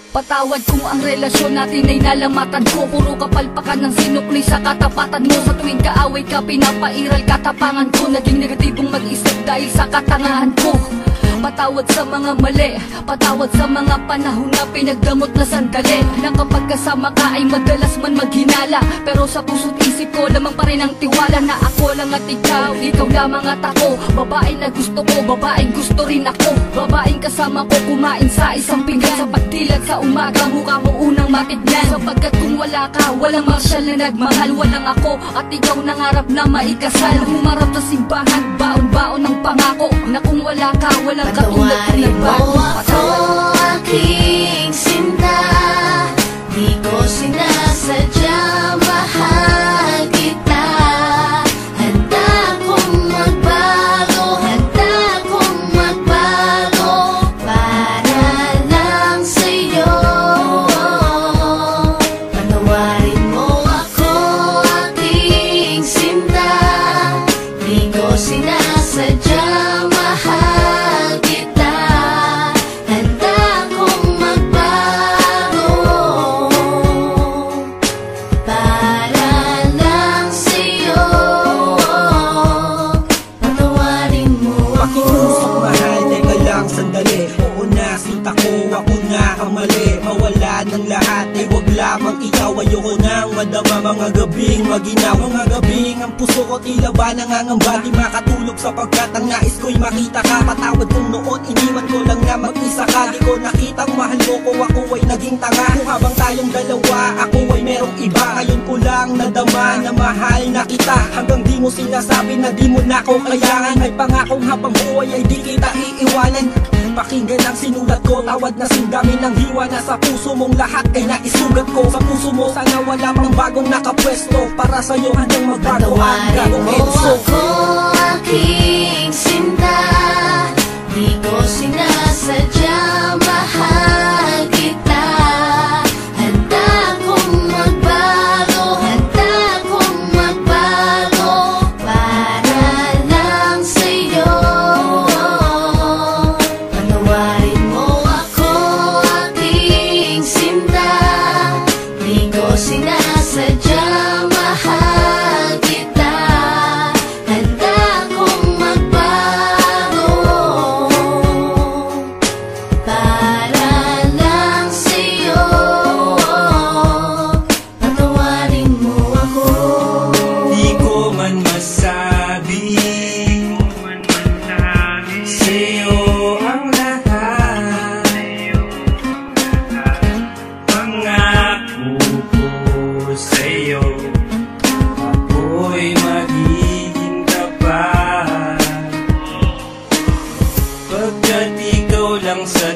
Patawad kung ang relasyon natin ay nalamatan ko. Puro kapalpakan ng sinukli sa katapatan mo. Sa tuwing kaaway ka, pinapairal katapangan ko. Naging negatibong mag-isip dahil sa katangahan ko. Patawad sa mga mali, patawad sa mga panahon na pinagdamot na sandali. Na kapag kasama ka ay madalas man maghinala, pero sa puso't isip ko lamang pa rin ang tiwala na ako lang at ikaw, ikaw lamang at ako. Babae na gusto ko, babaeng gusto rin ako. Babaeng kasama ko kumain sa isang pinggan. Sa pagdilat sa umaga, mukha mo unang matignan. Sapagkat kung wala ka, walang marsyal na nagmahal. Walang ako at ikaw nangarap na maikasal. Humarap sa simbahan, baon-baon ng pangako na kung wala ka, walang patawarin mo ako, aking sinta. Di ko sinasadya, mahal kita. Handa kong magbago, handa kong magbago para lang sa'yo. Patawarin mo ako, aking sinta. Di ko sinasadya, mahal. Ako na ang mali, mawala ng lahat ay wag lamang ikaw. Ayoko nang madama mga gabing maginaw. Mga gabing ang puso ko tila ba nangangamba. Di makatulog sapagkat ang nais ko'y makita ka. Patawad kong noon, iniwan ko lang na mag-isa ka. Di ko nakitang mahal mo ko, ako ay naging tanga. Kung habang tayong dalawa, ako ay merong iba. Ngayon ko lang nadama na mahal na kita. Hanggang di mo sinasabi na di mo na ko kailangan. May pangakong habang buhay ay di kita iiwanan. Pakinggan ang sinulat ko, tawad na sindami ng hiwa na sa puso mong lahat ay naisugat ko. Sa puso mo sana wala pang bagong nakapwesto. Para sa'yo handang magbago ang gagong edso. Patawarin mo ako, aking sinta. Di ko sinasadya, mahal kita. Handa kong magbago, handa kong magbago para lang sa'yo. Patawarin mo ako, aking sinta. Di ko sinasadya, mahal kita. Handa kong magbago para lang sa'yo. Patawarin mo ako. Di ko man masabi sa'yo ang lahat. Pangako ko sa'yo, ako'y magiging tapat. Pagkat ikaw lang sa